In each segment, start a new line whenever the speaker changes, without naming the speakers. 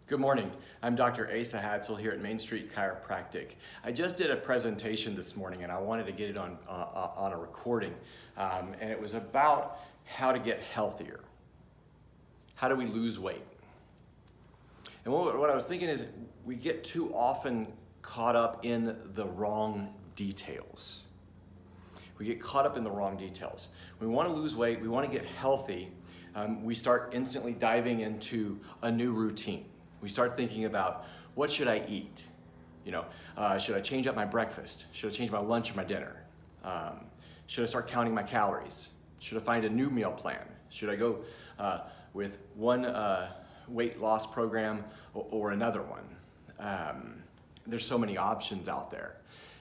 Good morning. I'm Dr. Asa Hatzel here at Main Street Chiropractic. I just did a presentation this morning and I wanted to get it on a recording. And it was about how to get healthier. How do we lose weight? And what I was thinking is we get too often caught up in the wrong details. We get caught up in the wrong details. We want to lose weight, we want to get healthy. We start instantly diving into a new routine. We start thinking about, what should I eat? Should I change up my breakfast? Should I change my lunch or my dinner? Should I start counting my calories? Should I find a new meal plan? Should I go with one weight loss program or another one? There's so many options out there.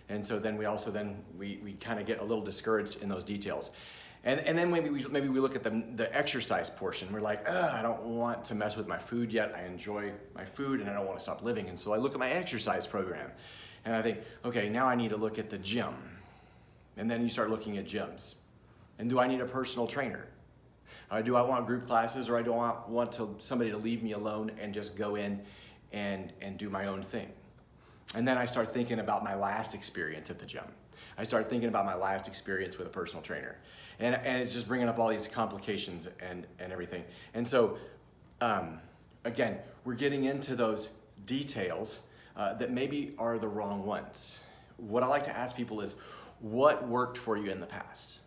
And so then we kind of get a little discouraged in those details. And then maybe we look at the exercise portion. We're like, I don't want to mess with my food yet. I enjoy my food and I don't want to stop living. And so I look at my exercise program and I think, okay, now I need to look at the gym. And then you start looking at gyms. And do I need a personal trainer? Do I want group classes, or do I want somebody to leave me alone and just go in and do my own thing? And then I start thinking about my last experience at the gym. I start thinking about my last experience with a personal trainer. And it's just bringing up all these complications and everything. And so, again, we're getting into those details that maybe are the wrong ones. What I like to ask people is, what worked for you in the past?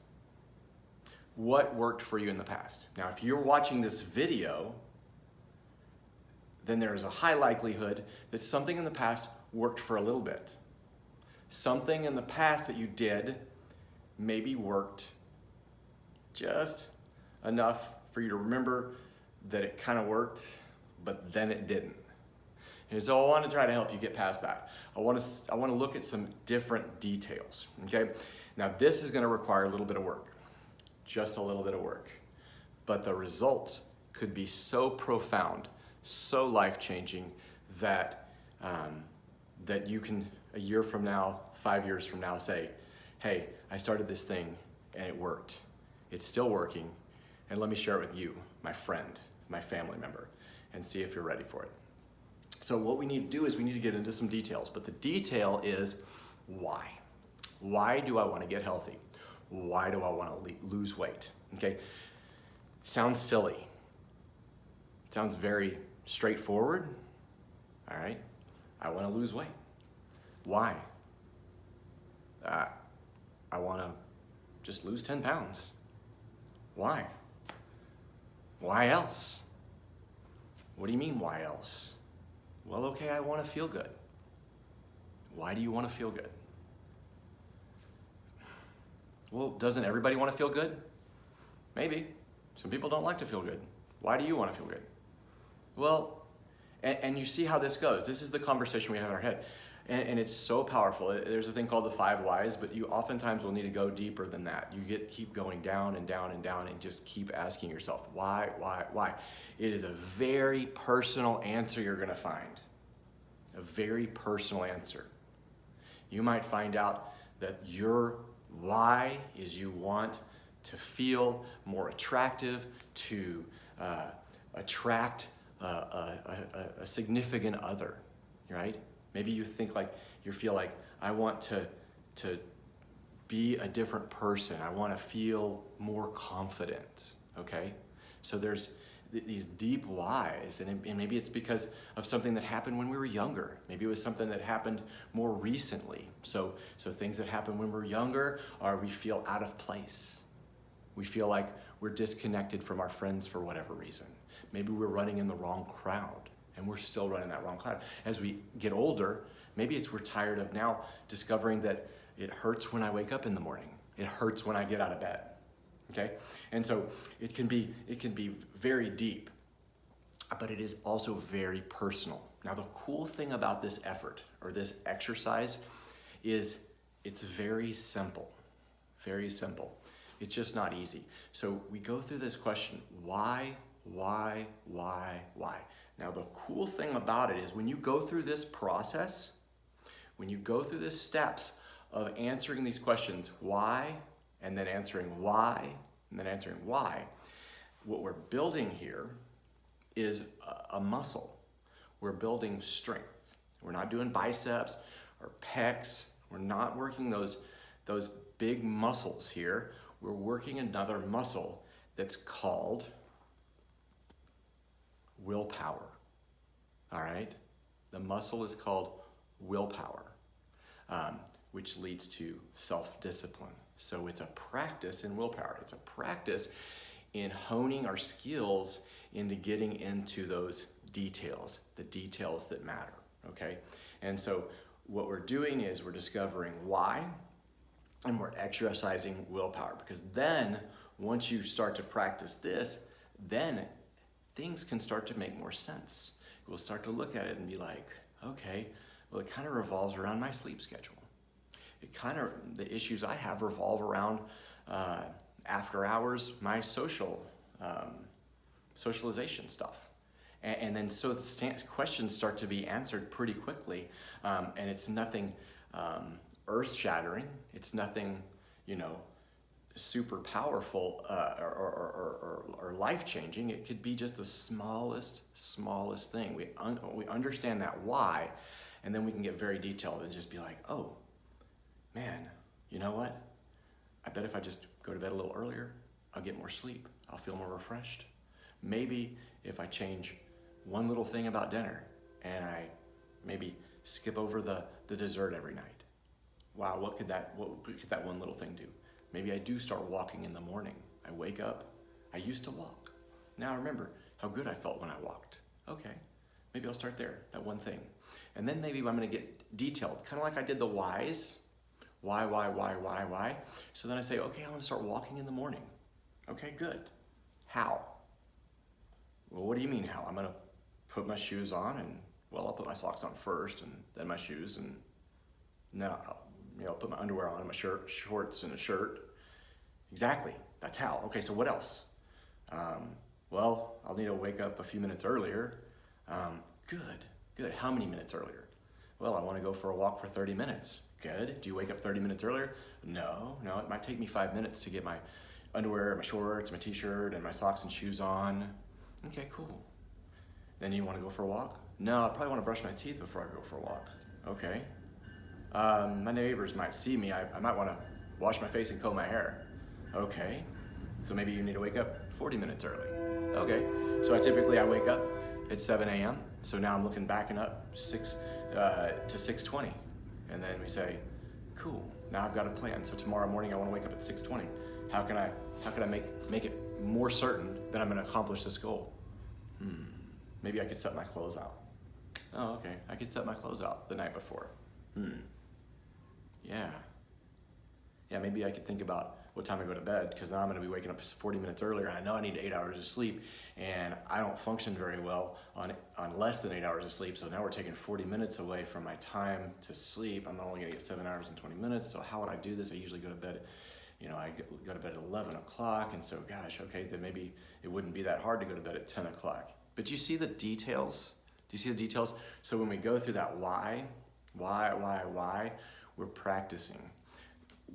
What worked for you in the past? Now, if you're watching this video, then there is a high likelihood that something in the past worked for a little bit. Something in the past that you did maybe worked just enough for you to remember that it kind of worked, but then it didn't. And so I want to try to help you get past that. I want to look at some different details, okay? Now this is going to require a little bit of work, just a little bit of work, but the results could be so profound, so life-changing that that you can, a year from now, 5 years from now, say, hey, I started this thing and it worked. It's still working, and let me share it with you, my friend, my family member, and see if you're ready for it. So what we need to do is we need to get into some details, but the detail is why. Why do I want to get healthy? Why do I want to lose weight? Okay, sounds silly. Sounds very straightforward. All right, I want to lose weight. Why? I want to just lose 10 pounds. Why? Why else? What do you mean, why else? Well, okay, I want to feel good. Why do you want to feel good? Well, doesn't everybody want to feel good? Maybe. Some people don't like to feel good. Why do you want to feel good? Well, and you see how this goes. This is the conversation we have in our head. And it's so powerful. There's a thing called the 5 whys, but you oftentimes will need to go deeper than that. You keep going down and down and down and just keep asking yourself, why? It is a very personal answer you're gonna find. A very personal answer. You might find out that your why is you want to feel more attractive, to attract a significant other, right? Maybe you think you feel like, I want to be a different person. I want to feel more confident, okay? So there's these deep whys, and maybe it's because of something that happened when we were younger. Maybe it was something that happened more recently. So things that happen when we're younger are we feel out of place. We feel like we're disconnected from our friends for whatever reason. Maybe we're running in the wrong crowd. And we're still running that wrong crowd. As we get older, maybe we're tired of now discovering that it hurts when I wake up in the morning. It hurts when I get out of bed, okay? And so it can be very deep, but it is also very personal. Now the cool thing about this effort or this exercise is it's very simple, very simple. It's just not easy. So we go through this question, why? Now the cool thing about it is when you go through this process, when you go through the steps of answering these questions, why, and then answering why, and then answering why, what we're building here is a muscle. we're building strength. We're not doing biceps or pecs. We're not working those big muscles here. We're working another muscle that's called willpower. All right? The muscle is called willpower, which leads to self-discipline. So it's a practice in willpower. It's a practice in honing our skills into getting into those details, the details that matter, okay? And so what we're doing is we're discovering why, and we're exercising willpower, because then once you start to practice this, then things can start to make more sense. We'll start to look at it and be like, okay, well, it kind of revolves around my sleep schedule. The issues I have revolve around after hours, my socialization stuff. And then so the questions start to be answered pretty quickly, and it's nothing earth-shattering. It's nothing, super powerful or life-changing. It could be just the smallest thing. We understand that why, and then we can get very detailed and just be like, oh, man, you know what? I bet if I just go to bed a little earlier, I'll get more sleep. I'll feel more refreshed. Maybe if I change one little thing about dinner and I maybe skip over the dessert every night. Wow, what could that one little thing do? Maybe I do start walking in the morning. I wake up. I used to walk. Now I remember how good I felt when I walked. Okay, maybe I'll start there, that one thing. And then maybe I'm gonna get detailed, kind of like I did the whys. Why? So then I say, okay, I'm gonna start walking in the morning. Okay, good. How? Well, what do you mean how? I'm gonna put my shoes on and, well, I'll put my socks on first and then my shoes, and then I'll put my underwear on and my shorts and a shirt. Exactly, that's how. Okay, so what else? Well, I'll need to wake up a few minutes earlier. Good. How many minutes earlier? Well, I wanna go for a walk for 30 minutes. Good. Do you wake up 30 minutes earlier? No, it might take me 5 minutes to get my underwear, my shorts, my t-shirt, and my socks and shoes on. Okay, cool. Then you wanna go for a walk? No, I probably wanna brush my teeth before I go for a walk. Okay. My neighbors might see me. I might wanna wash my face and comb my hair. Okay. So maybe you need to wake up 40 minutes early. Okay. So I wake up at 7 a.m. So now I'm backing up to 6:20. And then we say, cool, now I've got a plan. So tomorrow morning I wanna wake up at 6:20. How can I make it more certain that I'm gonna accomplish this goal? Maybe I could set my clothes out. Oh, okay, I could set my clothes out the night before. Yeah, maybe I could think about what time I go to bed, because now I'm gonna be waking up 40 minutes earlier. I know I need 8 hours of sleep, and I don't function very well on less than 8 hours of sleep, so now we're taking 40 minutes away from my time to sleep. I'm only gonna get 7 hours and 20 minutes, so how would I do this? I usually go to bed, I go to bed at 11 o'clock, and so gosh, okay, then maybe it wouldn't be that hard to go to bed at 10 o'clock. But do you see the details? Do you see the details? So when we go through that why, we're practicing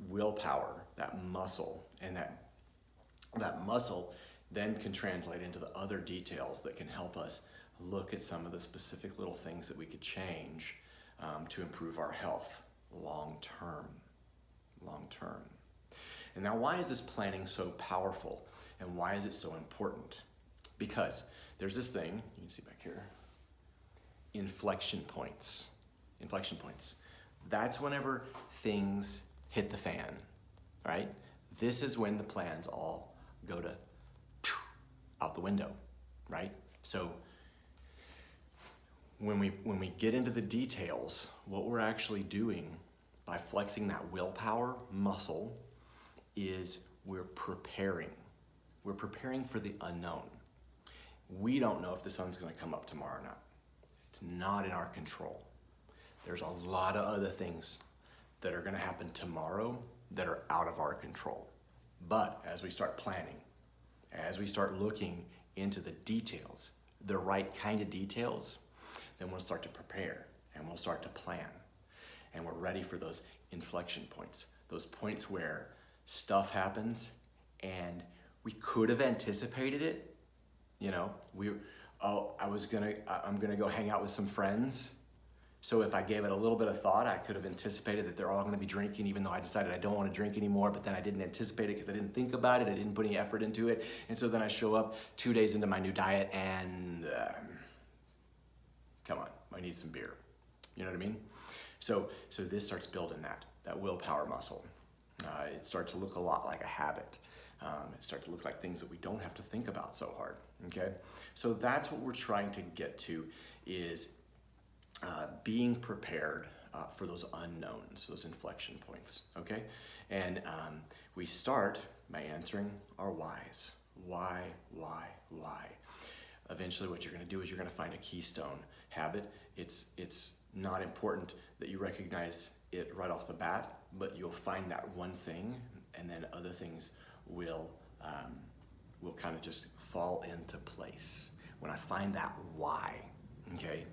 willpower, that muscle, and that muscle then can translate into the other details that can help us look at some of the specific little things that we could change to improve our health long term. And now, why is this planning so powerful, and why is it so important? Because there's this thing, you can see back here, inflection points. That's whenever things hit the fan, right? This is when the plans all go to out the window, right? So when we get into the details, what we're actually doing by flexing that willpower muscle is we're preparing. We're preparing for the unknown. We don't know if the sun's gonna come up tomorrow or not. It's not in our control. There's a lot of other things that are gonna happen tomorrow that are out of our control. But as we start planning, as we start looking into the details, the right kind of details, then we'll start to prepare and we'll start to plan. And we're ready for those inflection points, those points where stuff happens and we could have anticipated it. oh, I'm gonna go hang out with some friends. So if I gave it a little bit of thought, I could have anticipated that they're all gonna be drinking, even though I decided I don't wanna drink anymore, but then I didn't anticipate it because I didn't think about it, I didn't put any effort into it. And so then I show up 2 days into my new diet and come on, I need some beer. You know what I mean? So this starts building that willpower muscle. It starts to look a lot like a habit. It starts to look like things that we don't have to think about so hard, okay? So that's what we're trying to get to, is being prepared for those unknowns, those inflection points, okay? And we start by answering our whys. Why? Eventually what you're gonna do is you're gonna find a keystone habit. It's not important that you recognize it right off the bat, but you'll find that one thing, and then other things will kind of just fall into place. When I find that why, okay,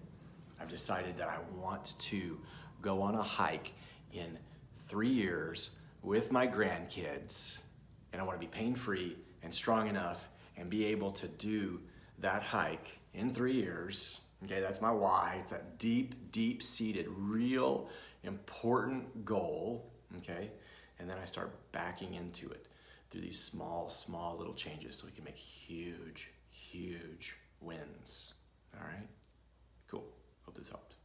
I've decided that I want to go on a hike in 3 years with my grandkids, and I want to be pain-free and strong enough and be able to do that hike in 3 years. Okay, that's my why. It's that deep-seated, real important goal, okay? And then I start backing into it through these small little changes so we can make huge wins. All right? Cool. Hope this helped.